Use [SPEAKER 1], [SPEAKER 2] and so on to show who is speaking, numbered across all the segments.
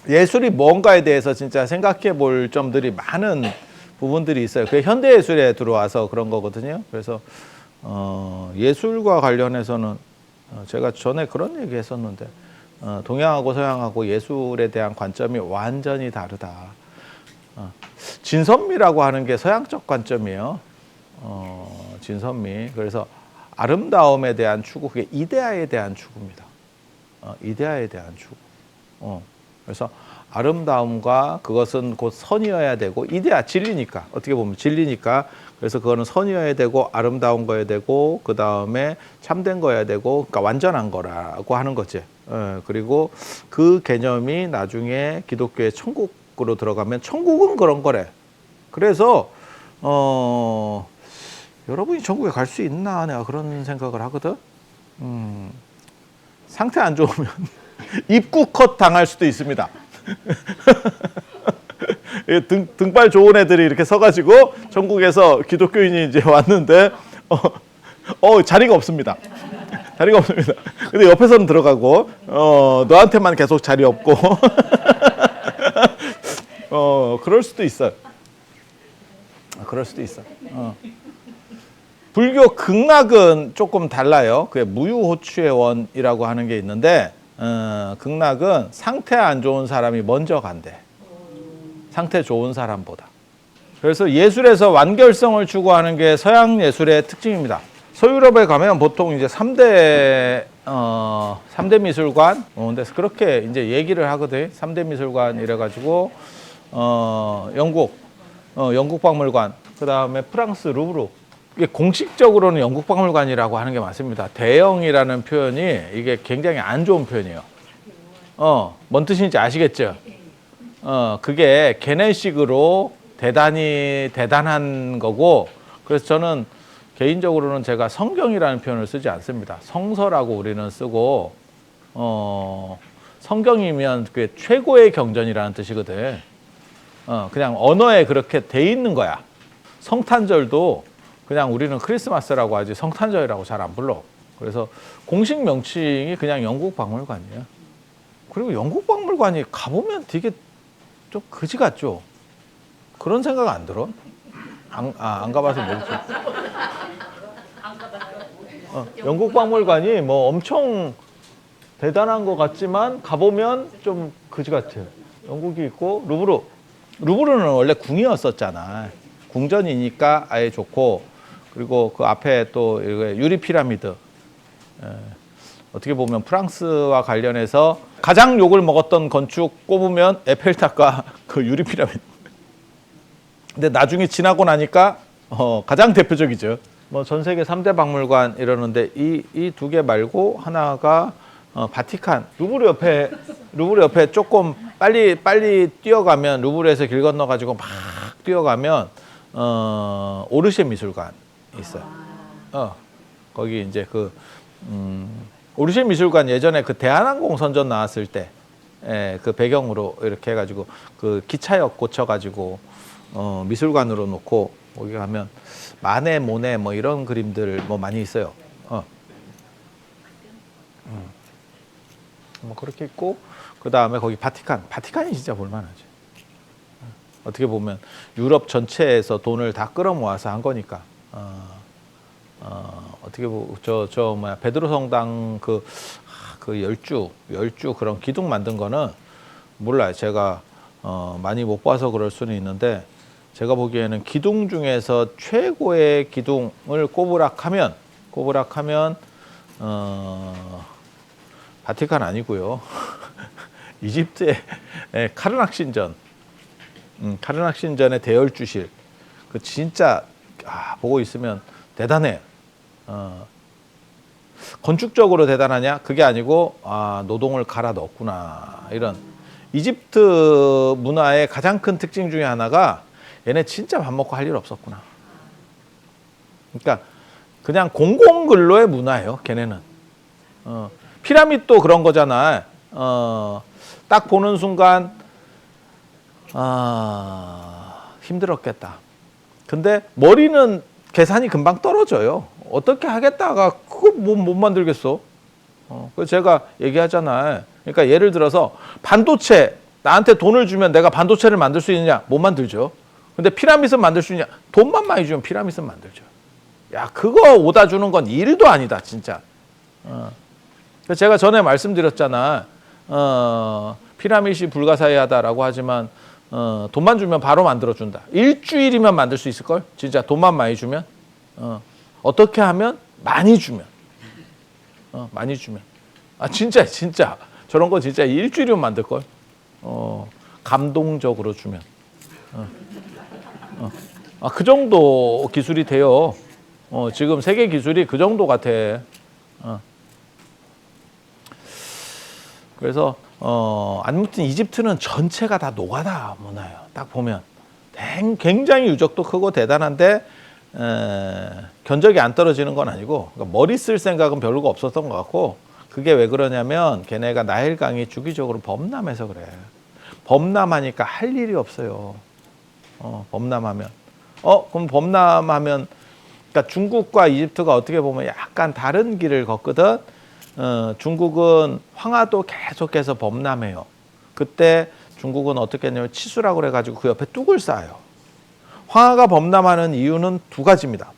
[SPEAKER 1] 예술이 뭔가에 대해서 진짜 생각해 볼 점들이 많은 부분들이 있어요. 그게 현대 예술에 들어와서 그런 거거든요. 그래서 예술과 관련해서는 제가 전에 그런 얘기 했었는데 동양하고 서양하고 예술에 대한 관점이 완전히 다르다. 진선미라고 하는 게 서양적 관점이에요. 진선미. 그래서 아름다움에 대한 추구, 그게 이데아에 대한 추구입니다. 이데아에 대한 추구. 그래서 아름다움과 그것은 곧 선이어야 되고, 이데아 진리니까, 어떻게 보면 진리니까, 그래서 그거는 선이어야 되고 아름다운 거여야 되고 그 다음에 참된 거여야 되고, 그러니까 완전한 거라고 하는 거지. 그리고 그 개념이 나중에 기독교의 천국으로 들어가면 천국은 그런 거래. 그래서 여러분이 천국에 갈 수 있나, 내가 그런 생각을 하거든. 상태 안 좋으면 입구 컷 당할 수도 있습니다. 등발 좋은 애들이 이렇게 서가지고 천국에서 기독교인이 이제 왔는데 자리가 없습니다. 자리가 없습니다. 근데 옆에서는 들어가고 너한테만 계속 자리 없고 그럴 수도 있어요. 그럴 수도 있어. 불교 극락은 조금 달라요. 그게 무유호추의 원이라고 하는 게 있는데 극락은 상태 안 좋은 사람이 먼저 간대. 상태 좋은 사람보다. 그래서 예술에서 완결성을 추구하는 게 서양 예술의 특징입니다. 서유럽에 가면 보통 이제 3대 미술관, 근데 그렇게 이제 얘기를 하거든. 3대 미술관 이래가지고 영국 박물관, 그 다음에 프랑스 루브르. 이게 공식적으로는 영국 박물관이라고 하는 게 맞습니다. 대형이라는 표현이 이게 굉장히 안 좋은 표현이에요. 뭔 뜻인지 아시겠죠? 그게 개념식으로 대단히 대단한 거고, 그래서 저는 개인적으로는 제가 성경이라는 표현을 쓰지 않습니다. 성서라고 우리는 쓰고, 성경이면 그게 최고의 경전이라는 뜻이거든. 그냥 언어에 그렇게 돼 있는 거야. 성탄절도 그냥 우리는 크리스마스라고 하지 성탄절이라고 잘 안 불러. 그래서 공식 명칭이 그냥 영국 박물관이에요. 그리고 영국 박물관이 가보면 되게 좀 그지 같죠? 그런 생각 안 들어? 안 가봐서 모르지. 영국 박물관이 뭐 엄청 대단한 것 같지만 가보면 좀 그지 같아요. 영국이 있고 루브르는 원래 궁이었었잖아. 궁전이니까 아예 좋고, 그리고 그 앞에 또 유리 피라미드. 어떻게 보면 프랑스와 관련해서 가장 욕을 먹었던 건축 꼽으면 에펠탑과 그 유리 피라미드. 근데 나중에 지나고 나니까 가장 대표적이죠. 뭐 전 세계 3대 박물관 이러는데 이 두 개 말고 하나가 바티칸. 루브르 옆에 조금 빨리 뛰어가면, 루브르에서 길 건너 가지고 막 뛰어가면 오르쉐 미술관 있어요. 거기 이제 오르쉐 미술관 예전에 그 대한항공 선전 나왔을 때 그 배경으로 이렇게 해가지고 그 기차역 고쳐가지고 미술관으로 놓고, 거기 가면 마네, 모네 뭐 이런 그림들 뭐 많이 있어요. 뭐 그렇게 있고, 그 다음에 거기 바티칸이 진짜 볼만하지. 어떻게 보면 유럽 전체에서 돈을 다 끌어모아서 한 거니까. 어떻게 베드로 성당 그 열주 그런 기둥 만든 거는 몰라요. 제가 많이 못 봐서 그럴 수는 있는데, 제가 보기에는 기둥 중에서 최고의 기둥을 꼽으락하면 바티칸 아니고요. 이집트의 카르낙 신전. 카르낙 신전의 대열주실. 그 진짜 보고 있으면 대단해. 건축적으로 대단하냐? 그게 아니고 노동을 갈아 넣었구나. 이런 이집트 문화의 가장 큰 특징 중에 하나가 얘네 진짜 밥 먹고 할 일 없었구나. 그러니까 그냥 공공근로의 문화예요. 걔네는. 피라미드도 그런 거잖아. 딱 보는 순간 힘들었겠다. 근데 머리는 계산이 금방 떨어져요. 어떻게 하겠다가 그거 못 만들겠어. 그래서 제가 얘기하잖아요. 그러니까 예를 들어서 반도체 나한테 돈을 주면 내가 반도체를 만들 수 있느냐? 못 만들죠. 근데 피라밋은 만들 수 있냐? 돈만 많이 주면 피라밋은 만들죠. 야, 그거 오다 주는 건 일도 아니다, 진짜. 제가 전에 말씀드렸잖아. 피라밋이 불가사의하다라고 하지만 돈만 주면 바로 만들어준다. 일주일이면 만들 수 있을걸? 진짜 돈만 많이 주면. 어떻게 하면? 많이 주면. 많이 주면. 아, 진짜. 저런 거 진짜 일주일이면 만들걸? 감동적으로 주면. 그 정도 기술이 돼요. 지금 세계 기술이 그 정도 같아. 그래서 아무튼 이집트는 전체가 다 노가다 문화예요. 딱 보면 굉장히 유적도 크고 대단한데 견적이 안 떨어지는 건 아니고, 그러니까 머리 쓸 생각은 별로가 없었던 것 같고, 그게 왜 그러냐면 걔네가 나일강이 주기적으로 범람해서 그래. 범람하니까 할 일이 없어요. 범람하면 그럼 범람하면, 그러니까 중국과 이집트가 어떻게 보면 약간 다른 길을 걷거든. 중국은 황하도 계속해서 범람해요. 그때 중국은 어떻게 했냐면 치수라고 그래가지고 그 옆에 뚝을 쌓아요. 황하가 범람하는 이유는 두 가지입니다.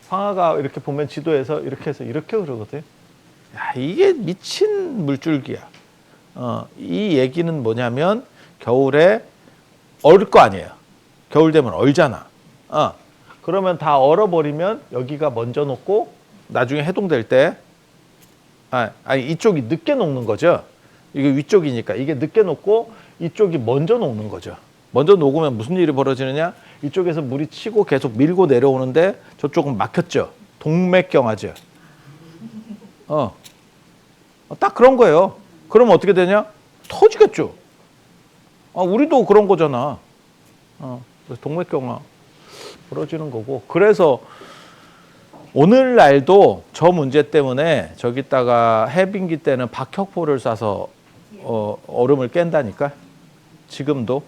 [SPEAKER 1] 황하가 이렇게 보면 지도에서 이렇게 해서 이렇게 흐르거든. 야, 이게 미친 물줄기야. 이 얘기는 뭐냐면 겨울에 얼을 거 아니에요. 겨울 되면 얼잖아. 그러면 다 얼어버리면 여기가 먼저 녹고 나중에 해동될 때 이쪽이 늦게 녹는 거죠. 이게 위쪽이니까 이게 늦게 녹고 이쪽이 먼저 녹는 거죠. 먼저 녹으면 무슨 일이 벌어지느냐? 이쪽에서 물이 치고 계속 밀고 내려오는데 저쪽은 막혔죠. 동맥경화죠. 딱 그런 거예요. 그러면 어떻게 되냐? 터지겠죠. 우리도 그런 거잖아. 그래서 동맥경화 벌어지는 거고. 그래서 오늘날도 저 문제 때문에 저기다가 해빙기 때는 박혁포를 쏴서 얼음을 깬다니까. 지금도.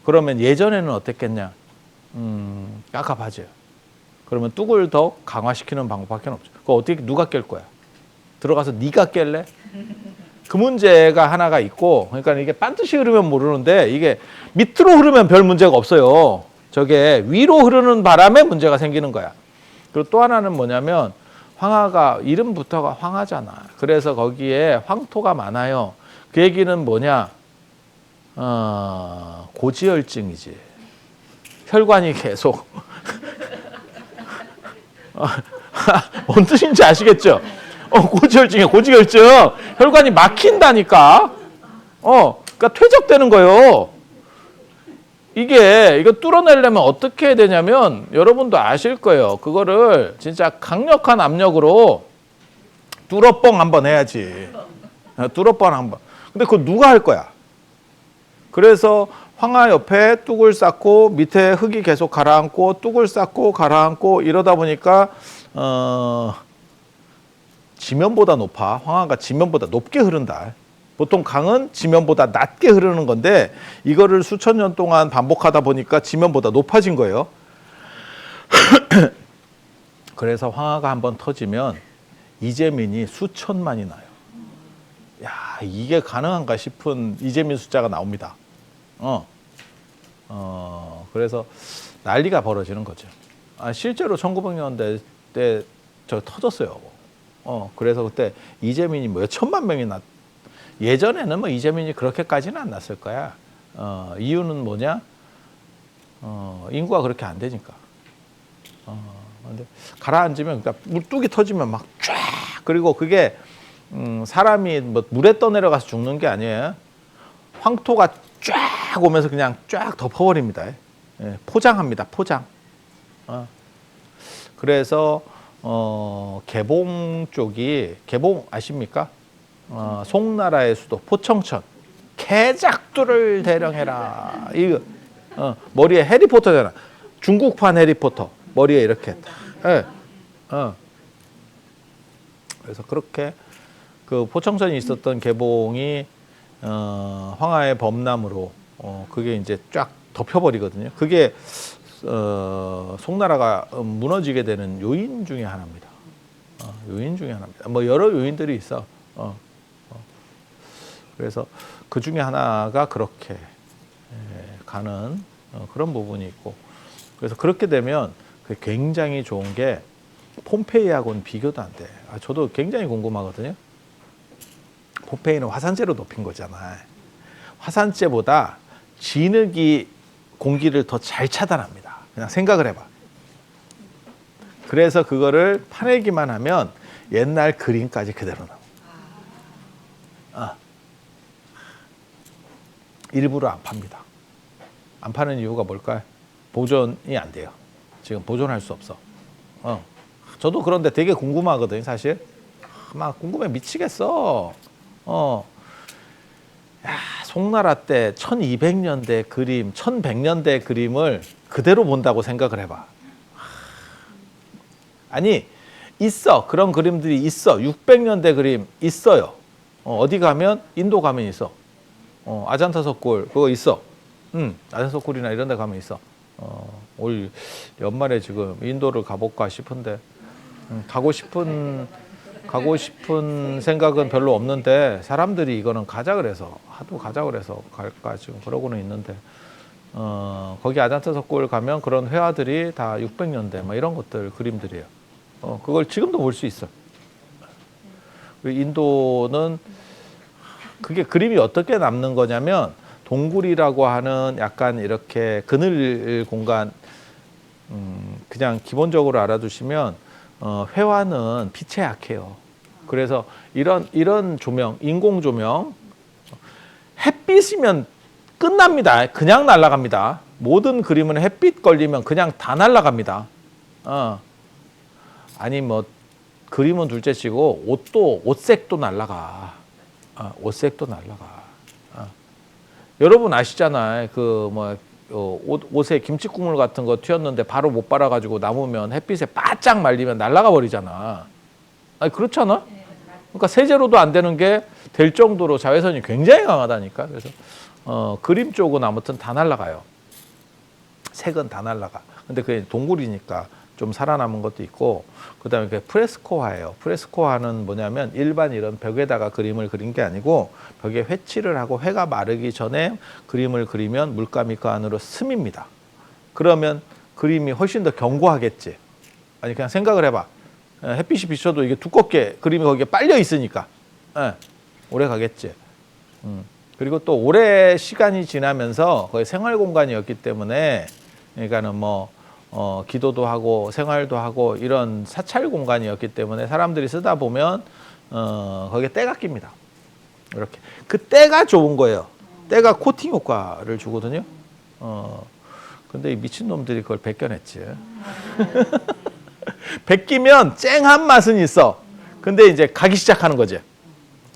[SPEAKER 1] 그러면 예전에는 어땠겠냐? 깝깝하죠. 그러면 뚝을 더 강화시키는 방법밖에 없죠. 그거 어떻게 누가 깰 거야? 들어가서 네가 깰래? 그 문제가 하나가 있고, 그러니까 이게 반드시 흐르면 모르는데 이게 밑으로 흐르면 별 문제가 없어요. 저게 위로 흐르는 바람에 문제가 생기는 거야. 그리고 또 하나는 뭐냐면 황하가 이름부터가 황하잖아. 그래서 거기에 황토가 많아요. 그 얘기는 뭐냐? 고지혈증이지. 혈관이 계속 뭔 뜻인지 아시겠죠? 고지혈증이야, 고지혈증. 혈관이 막힌다니까. 그러니까 퇴적되는 거예요. 이거 뚫어내려면 어떻게 해야 되냐면 여러분도 아실 거예요. 그거를 진짜 강력한 압력으로 뚫어뻥 한번 해야지. 뚫어뻥 한번. 근데 그거 누가 할 거야? 그래서 황하 옆에 뚝을 쌓고 밑에 흙이 계속 가라앉고 뚝을 쌓고 가라앉고 이러다 보니까 지면보다 높아. 황하가 지면보다 높게 흐른다. 보통 강은 지면보다 낮게 흐르는 건데 이거를 수천 년 동안 반복하다 보니까 지면보다 높아진 거예요. 그래서 황하가 한번 터지면 이재민이 수천만이 나요. 야, 이게 가능한가 싶은 이재민 숫자가 나옵니다. 그래서 난리가 벌어지는 거죠. 실제로 1900년대 때 저 터졌어요. 그래서 그때 이재민이 몇 천만 명이 예전에는 뭐 이재민이 그렇게까지는 안 났을 거야. 이유는 뭐냐? 인구가 그렇게 안 되니까. 근데 가라앉으면, 그러니까 물뚝이 터지면 막 쫙, 그리고 그게 사람이 뭐 물에 떠내려가서 죽는 게 아니에요. 황토가 쫙 오면서 그냥 쫙 덮어버립니다. 포장합니다. 포장. 그래서 개봉 쪽이, 개봉 아십니까? 송나라의 수도 포청천. 개작두를 대령해라. 이거 머리에 해리포터잖아. 중국판 해리포터. 머리에 이렇게. 그래서 그렇게 그 포청천이 있었던 개봉이 황하의 범람으로 그게 이제 쫙 덮여버리거든요. 그게 송나라가 무너지게 되는 요인 중에 하나입니다. 요인 중에 하나입니다. 뭐 여러 요인들이 있어. 그래서 그 중에 하나가 그렇게 가는 그런 부분이 있고, 그래서 그렇게 되면 굉장히 좋은 게 폼페이하고는 비교도 안 돼. 저도 굉장히 궁금하거든요. 폼페이는 화산재로 높인 거잖아요. 화산재보다 진흙이 공기를 더 잘 차단합니다. 그냥 생각을 해봐. 그래서 그거를 파내기만 하면 옛날 그림까지 그대로 나와. 일부러 안 팝니다. 안 파는 이유가 뭘까요? 보존이 안 돼요. 지금 보존할 수 없어. 저도 그런데 되게 궁금하거든요, 사실. 막 궁금해 미치겠어. 야, 송나라 때 1200년대 그림, 1100년대 그림을 그대로 본다고 생각을 해봐. 아니, 있어. 그런 그림들이 있어. 600년대 그림 있어요. 어디 가면, 인도 가면 있어. 아잔타 석굴, 그거 있어. 아잔타 석굴이나 이런 데 가면 있어. 올 연말에 지금 인도를 가볼까 싶은데, 가고 싶은 생각은 별로 없는데, 사람들이 이거는 가자 그래서, 하도 가자 그래서 갈까 지금 그러고는 있는데, 거기 아잔타 석굴 가면 그런 회화들이 다 600년대, 막 이런 것들, 그림들이에요. 그걸 지금도 볼 수 있어. 인도는 그게 그림이 어떻게 남는 거냐면, 동굴이라고 하는 약간 이렇게 그늘 공간, 그냥 기본적으로 알아두시면 회화는 빛에 약해요. 그래서 이런 조명, 인공 조명, 햇빛이면 끝납니다. 그냥 날아갑니다. 모든 그림은 햇빛 걸리면 그냥 다 날아갑니다. 아니 뭐 그림은 둘째치고 옷색도 날아가. 옷색도 날아가. 여러분 아시잖아요. 옷에 김치국물 같은 거 튀었는데 바로 못 빨아가지고 남으면 햇빛에 바짝 말리면 날아가 버리잖아. 아니 그렇잖아. 그러니까 세제로도 안 되는 게 될 정도로 자외선이 굉장히 강하다니까. 그래서 그림 쪽은 아무튼 다 날아가요. 색은 다 날아가. 근데 그게 동굴이니까 좀 살아남은 것도 있고, 그다음에 그 프레스코화예요. 프레스코화는 뭐냐면 일반 이런 벽에다가 그림을 그린 게 아니고 벽에 회칠을 하고 회가 마르기 전에 그림을 그리면 물감이 그 안으로 스밉니다. 그러면 그림이 훨씬 더 견고하겠지. 아니 그냥 생각을 해봐. 햇빛이 비쳐도 이게 두껍게 그림이 거기에 빨려 있으니까 오래 가겠지. 그리고 또 오래 시간이 지나면서 거의 생활 공간이었기 때문에, 그러니까는 뭐 기도도 하고 생활도 하고 이런 사찰 공간이었기 때문에 사람들이 쓰다 보면 거기에 때가 낍니다. 이렇게 그 때가 좋은 거예요. 때가 코팅 효과를 주거든요. 근데 이 미친 놈들이 그걸 벗겨냈지. 벗기면 쨍한 맛은 있어. 근데 이제 가기 시작하는 거지.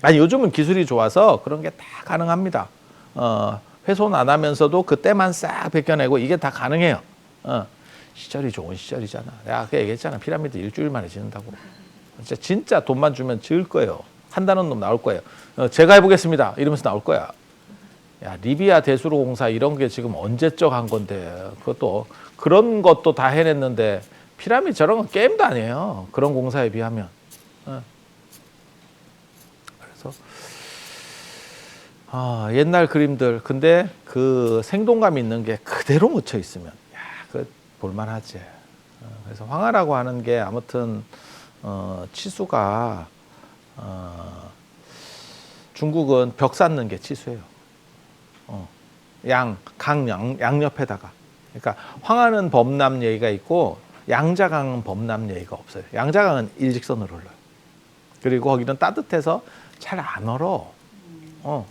[SPEAKER 1] 아니 요즘은 기술이 좋아서 그런 게 다 가능합니다. 훼손 안 하면서도 그 때만 싹 벗겨내고 이게 다 가능해요. 시절이 좋은 시절이잖아. 내가 아까 얘기했잖아. 피라미드 일주일 만에 짓는다고. 진짜 돈만 주면 지을 거예요. 한다는 놈 나올 거예요. 제가 해보겠습니다. 이러면서 나올 거야. 야, 리비아 대수로 공사 이런 게 지금 언제적 한 건데, 그것도 그런 것도 다 해냈는데 피라미드 저런 건 게임도 아니에요. 그런 공사에 비하면. 그래서 옛날 그림들, 근데 그 생동감 있는 게 그대로 묻혀 있으면 그 볼만하지. 그래서 황하라고 하는 게 아무튼 치수가 중국은 벽 쌓는 게 치수예요. 양옆에다가. 그러니까 황하는 범람 예의가 있고 양자강은 범람 예의가 없어요. 양자강은 일직선으로 흘러요. 그리고 거기는 따뜻해서 잘 안 얼어.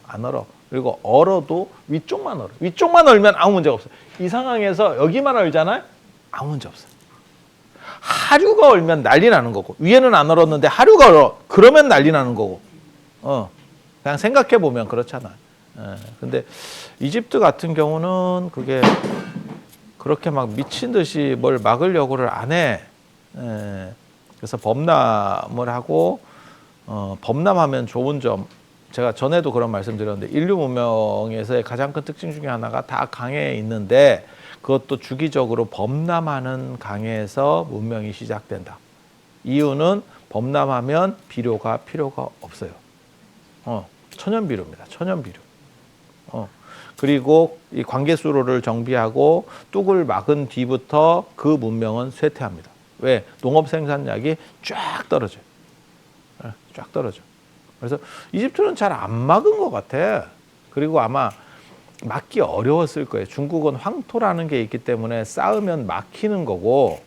[SPEAKER 1] 안 얼어. 그리고 얼어도 위쪽만 얼어. 위쪽만 얼면 아무 문제가 없어요. 이 상황에서 여기만 얼잖아요. 아무 문제 없어요. 하류가 얼면 난리 나는 거고, 위에는 안 얼었는데 하류가 얼어. 그러면 난리 나는 거고. 그냥 생각해 보면 그렇잖아. 근데 이집트 같은 경우는 그게 그렇게 막 미친 듯이 뭘 막으려고를 안 해. 그래서 범람을 하고, 범람하면 좋은 점, 제가 전에도 그런 말씀 드렸는데 인류 문명에서의 가장 큰 특징 중에 하나가 다 강해에 있는데, 그것도 주기적으로 범람하는 강에서 문명이 시작된다. 이유는 범람하면 비료가 필요가 없어요. 천연비료입니다. 천연비료. 그리고 이 관계수로를 정비하고 뚝을 막은 뒤부터 그 문명은 쇠퇴합니다. 왜? 농업 생산량이 쫙 떨어져요. 쫙 떨어져. 그래서 이집트는 잘 안 막은 것 같아. 그리고 아마 막기 어려웠을 거예요. 중국은 황토라는 게 있기 때문에 쌓으면 막히는 거고,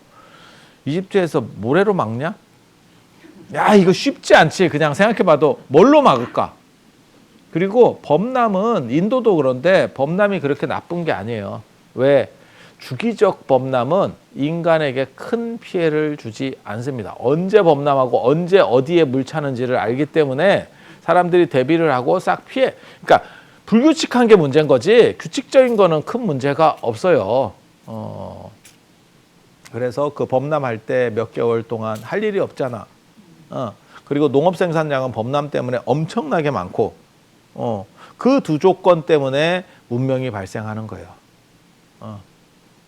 [SPEAKER 1] 이집트에서 모래로 막냐? 야, 이거 쉽지 않지. 그냥 생각해봐도 뭘로 막을까? 그리고 범람은 인도도 그런데 범람이 그렇게 나쁜 게 아니에요. 왜? 주기적 범람은 인간에게 큰 피해를 주지 않습니다. 언제 범람하고 언제 어디에 물 차는지를 알기 때문에 사람들이 대비를 하고 싹 피해. 그러니까 불규칙한 게 문제인 거지 규칙적인 거는 큰 문제가 없어요. 그래서 그 범람할 때 몇 개월 동안 할 일이 없잖아. 그리고 농업 생산량은 범람 때문에 엄청나게 많고, 그 두 조건 때문에 문명이 발생하는 거예요.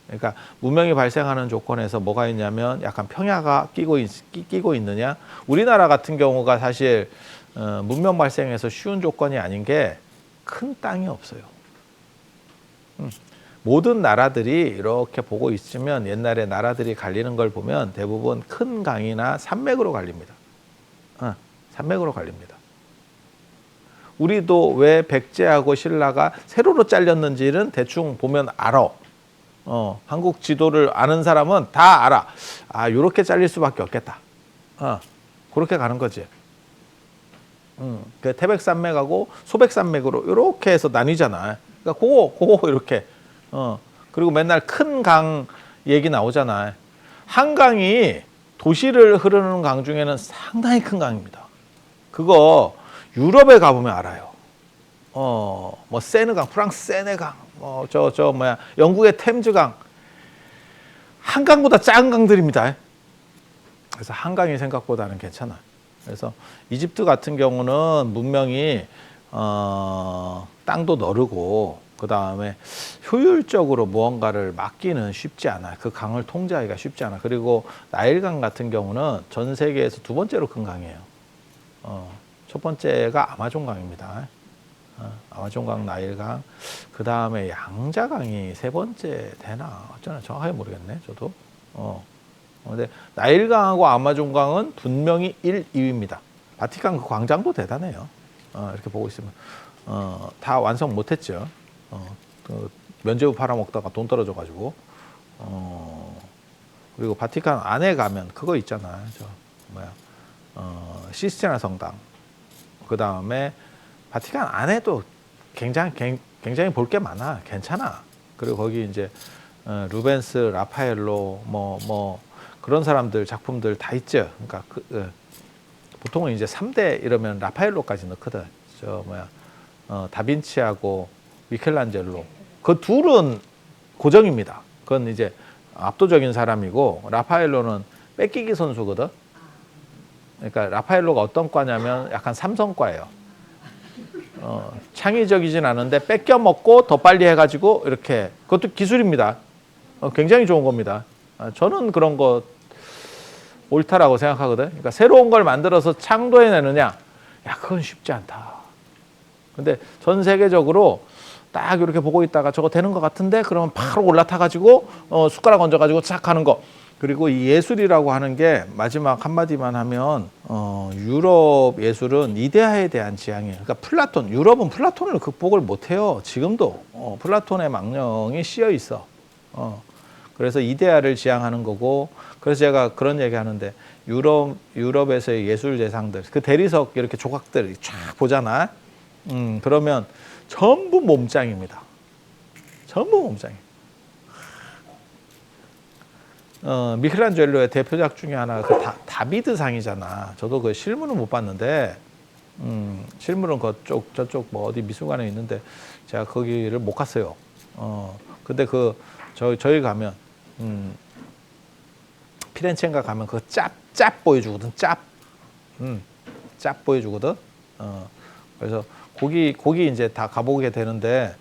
[SPEAKER 1] 그러니까 문명이 발생하는 조건에서 뭐가 있냐면 약간 평야가 끼고 있느냐. 우리나라 같은 경우가 사실 문명 발생에서 쉬운 조건이 아닌 게 큰 땅이 없어요. 모든 나라들이 이렇게 보고 있으면 옛날에 나라들이 갈리는 걸 보면 대부분 큰 강이나 산맥으로 갈립니다. 산맥으로 갈립니다. 우리도 왜 백제하고 신라가 세로로 잘렸는지는 대충 보면 알아. 한국 지도를 아는 사람은 다 알아. 아, 요렇게 잘릴 수밖에 없겠다. 그렇게 가는 거지. 그 태백산맥하고 소백산맥으로 이렇게 해서 나뉘잖아. 그러니까 그거 이렇게. 그리고 맨날 큰 강 얘기 나오잖아. 한강이 도시를 흐르는 강 중에는 상당히 큰 강입니다. 그거 유럽에 가보면 알아요. 뭐 세느강, 프랑스 세네강, 영국의 템즈강, 한강보다 작은 강들입니다. 그래서 한강이 생각보다는 괜찮아. 그래서 이집트 같은 경우는 문명이 땅도 너르고 그 다음에 효율적으로 무언가를 막기는 쉽지 않아. 그 강을 통제하기가 쉽지 않아. 그리고 나일강 같은 경우는 전 세계에서 두 번째로 큰 강이에요. 첫 번째가 아마존강입니다. 아마존강, 나일강, 그 다음에 양자강이 세 번째 되나 어쩌나 정확하게 모르겠네. 저도. 근데 나일강하고 아마존강은 분명히 1, 2위입니다. 바티칸 그 광장도 대단해요. 이렇게 보고 있으면 다 완성 못했죠. 그 면제부 팔아먹다가 돈 떨어져가지고. 그리고 바티칸 안에 가면 그거 있잖아. 시스티나 성당. 그 다음에 바티칸 안에도 굉장히 볼 게 많아. 괜찮아. 그리고 거기 이제 루벤스, 라파엘로 그런 사람들 작품들 다 있죠. 그러니까 보통은 이제 3대 이러면 라파엘로까지 넣거든. 다빈치하고 미켈란젤로. 그 둘은 고정입니다. 그건 이제 압도적인 사람이고 라파엘로는 뺏기기 선수거든. 그러니까 라파엘로가 어떤 과냐면 약간 삼성과예요. 창의적이진 않은데 뺏겨 먹고 더 빨리 해가지고 이렇게 그것도 기술입니다. 굉장히 좋은 겁니다. 저는 그런 거 옳다라고 생각하거든. 그러니까 새로운 걸 만들어서 창조해내느냐, 야 그건 쉽지 않다. 근데 전 세계적으로 딱 이렇게 보고 있다가 저거 되는 것 같은데 그러면 바로 올라타가지고 숟가락 얹어가지고 싹 하는 거. 그리고 이 예술이라고 하는 게 마지막 한마디만 하면 유럽 예술은 이데아에 대한 지향이에요. 그러니까 플라톤, 유럽은 플라톤을 극복을 못해요. 지금도 플라톤의 망령이 씌어 있어. 그래서 이데아를 지향하는 거고, 그래서 제가 그런 얘기 하는데 유럽에서의 예술 대상들, 그 대리석 이렇게 조각들 쫙 보잖아. 그러면 전부 몸짱입니다. 전부 몸짱이. 미켈란젤로의 대표작 중에 하나가 그 다비드상이잖아. 저도 그 실물은 못 봤는데, 실물은 저쪽 뭐 어디 미술관에 있는데 제가 거기를 못 갔어요. 근데 저희 가면 피렌체인가 가면 그 짭 보여주거든. 짭 보여주거든. 그래서 거기 이제 다 가보게 되는데